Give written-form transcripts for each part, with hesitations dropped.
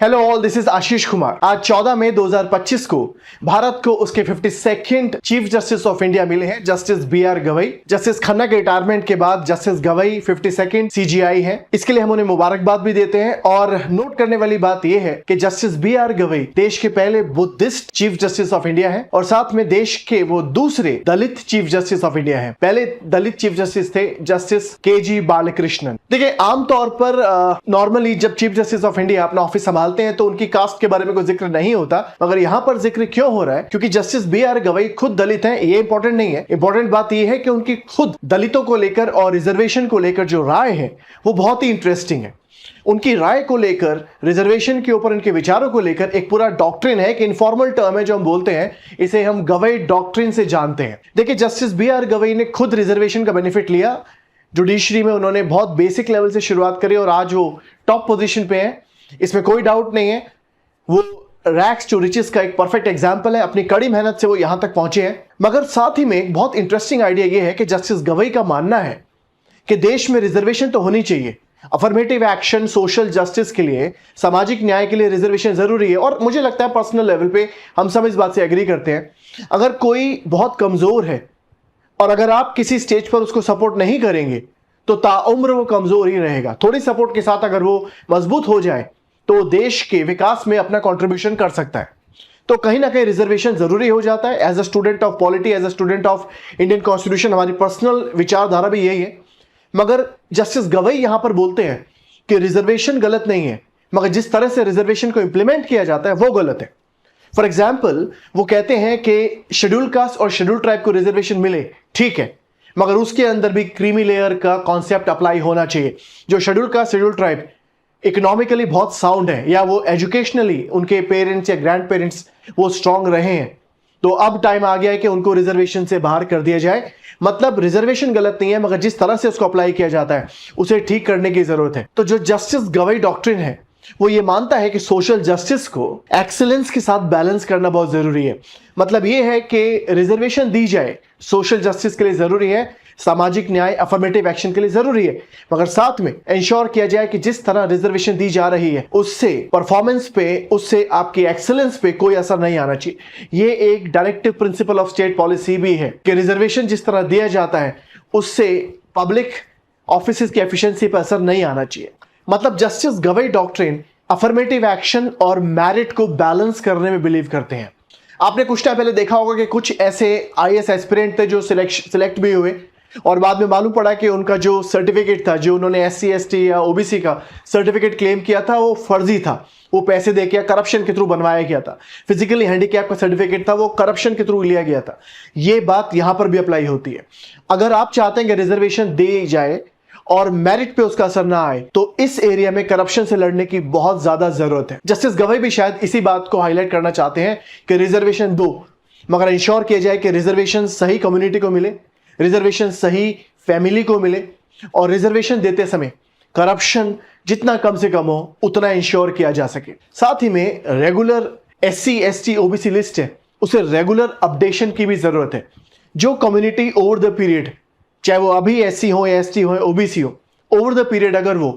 Hello all, this is Ashish Kumar. आज 14 मई 2025 को भारत को उसके 52nd chief justice of India मिले हैं, justice B R Gavai. Justice Khanna के रिटायरमेंट के बाद जस्टिस गवई 52nd सीजीआई हैं। इसके लिए हम उन्हें मुबारकबाद भी देते हैं। और नोट करने वाली बात यह है कि जस्टिस बी आर गवई देश के पहले Buddhist chief justice of India है और साथ में देश के वो दूसरे दलित चीफ जस्टिस ऑफ इंडिया है। पहले दलित चीफ जस्टिस थे जस्टिस के.जी. बालकृष्णन। देखिए, आमतौर पर नॉर्मली जब चीफ जस्टिस ऑफ इंडिया अपना ऑफिस संभालते हैं तो उनकी कास्ट के बारे में कोई जिक्र नहीं होता, मगर यहां पर जिक्र क्यों हो रहा है? क्योंकि जस्टिस बी आर गवई खुद दलित हैं। ये इंपॉर्टेंट नहीं है। इंपॉर्टेंट बात यह है कि उनकी खुद दलितों को लेकर और रिजर्वेशन को लेकर जो राय है वो बहुत ही इंटरेस्टिंग है। उनकी राय को लेकर, रिजर्वेशन के ऊपर उनके विचारों को लेकर एक पूरा डॉक्ट्रिन है कि इनफॉर्मल टर्म है जो हम बोलते हैं, इसे हम गवई डॉक्ट्रिन से जानते हैं। देखिए, जस्टिस बी आर गवई ने खुद रिजर्वेशन का बेनिफिट लिया। जुडिशरी में उन्होंने बहुत बेसिक लेवल से शुरुआत करी और आज वो टॉप पोजीशन पे है, इसमें कोई डाउट नहीं है। वो रैक्स टू रिचेस का एक परफेक्ट एग्जांपल है। अपनी कड़ी मेहनत से वो यहां तक पहुंचे हैं। मगर साथ ही में एक बहुत इंटरेस्टिंग आइडिया ये है कि जस्टिस गवई का मानना है कि देश में रिजर्वेशन तो होनी चाहिए। अफर्मेटिव एक्शन, सोशल जस्टिस के लिए, सामाजिक न्याय के लिए रिजर्वेशन जरूरी है। और मुझे लगता है पर्सनल लेवल पे हम सब इस बात से एग्री करते हैं, अगर कोई बहुत कमजोर है और अगर आप किसी स्टेज पर उसको सपोर्ट नहीं करेंगे तो ताउम्र वो कमजोर ही रहेगा। थोड़ी सपोर्ट के साथ अगर वो मजबूत हो जाए तो देश के विकास में अपना कंट्रीब्यूशन कर सकता है। तो कहीं ना कहीं रिजर्वेशन जरूरी हो जाता है। As a student of polity, as a student of Indian constitution, हमारी पर्सनल विचारधारा भी यही है। मगर जस्टिस गवई यहां पर बोलते हैं कि रिजर्वेशन गलत नहीं है, मगर जिस तरह से रिजर्वेशन को इंप्लीमेंट किया जाता है वो गलत है। फॉर एग्जाम्पल, वो कहते हैं कि शेड्यूल कास्ट और शेड्यूल ट्राइब को रिजर्वेशन मिले, ठीक है, मगर उसके अंदर भी क्रीमी लेयर का कॉन्सेप्ट अप्लाई होना चाहिए। जो schedule caste, schedule tribe economically बहुत साउंड है या वो एजुकेशनली उनके पेरेंट्स या ग्रैंड पेरेंट्स वो स्ट्रांग रहे हैं, तो अब टाइम आ गया है कि उनको रिजर्वेशन से बाहर कर दिया जाए। मतलब रिजर्वेशन गलत नहीं है, मगर जिस तरह से उसको अप्लाई किया जाता है उसे ठीक करने की जरूरत है। तो जो जस्टिस गवई डॉक्ट्रिन है वो ये मानता है कि सोशल जस्टिस को एक्सीलेंस के साथ बैलेंस करना बहुत जरूरी है। मतलब ये है कि रिजर्वेशन दी जाए, सोशल जस्टिस के लिए जरूरी है, सामाजिक न्याय, अफर्मेटिव एक्शन के लिए जरूरी है, मगर साथ में इंश्योर किया जाए कि जिस तरह रिजर्वेशन दी जा रही है उससे परफॉर्मेंस पे, उससे आपकी एक्सीलेंस पे कोई असर नहीं आना चाहिए। ये एक directive principle of state policy भी है कि रिजर्वेशन जिस तरह दिया जाता है उससे पब्लिक ऑफिस की एफिशिएंसी पर असर नहीं आना चाहिए। मतलब justice Gavai doctrine affirmative action और मेरिट को बैलेंस करने में बिलीव करते हैं। आपने कुछ टाइम पहले देखा होगा कि कुछ ऐसे आईएएस एस्पिरेंट थे जो सिलेक्ट भी हुए और बाद में मालूम पड़ा कि उनका जो सर्टिफिकेट था, जो उन्होंने एससी एसटी या ओबीसी का सर्टिफिकेट क्लेम किया था, वो फर्जी था। वो पैसे देके या करप्शन के थ्रू बनवाया गया था। फिजिकली हैंडीकैप का सर्टिफिकेट था, वो करप्शन के थ्रू लिया गया था। ये बात यहां पर भी अप्लाई होती है। अगर आप चाहते हैं कि रिजर्वेशन दी जाए और मेरिट पे उसका असर ना आए तो इस एरिया में करप्शन से लड़ने की बहुत ज्यादा जरूरत है। जस्टिस गवई भी शायद इसी बात को हाईलाइट करना चाहते हैं कि रिजर्वेशन दो, मगर इंश्योर किया जाए कि रिजर्वेशन सही कम्युनिटी को मिले, रिजर्वेशन सही फैमिली को मिले, और रिजर्वेशन देते समय करप्शन जितना कम से कम हो उतना इंश्योर किया जा सके। साथ ही में regular SC ST OBC list है, उसे रेगुलर अपडेशन की भी जरूरत है। जो कम्युनिटी ओवर द पीरियड, चाहे वो अभी एससी हो या एसटी हो या ओबीसी हो, ओवर द पीरियड अगर वो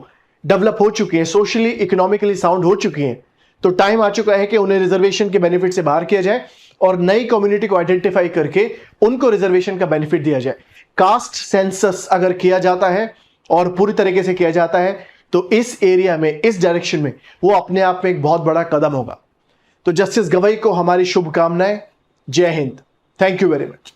डेवलप हो चुकी है, सोशली इकोनॉमिकली साउंड हो चुकी हैं, तो टाइम आ चुका है कि उन्हें रिजर्वेशन के बेनिफिट से बाहर किया जाए और नई कम्युनिटी को आइडेंटिफाई करके उनको रिजर्वेशन का बेनिफिट दिया जाए। कास्ट सेंसस अगर किया जाता है और पूरी तरीके से किया जाता है तो इस एरिया में, इस डायरेक्शन में वो अपने आप में एक बहुत बड़ा कदम होगा। तो जस्टिस गवई को हमारी शुभकामनाएं। जय Hind. Thank you very much.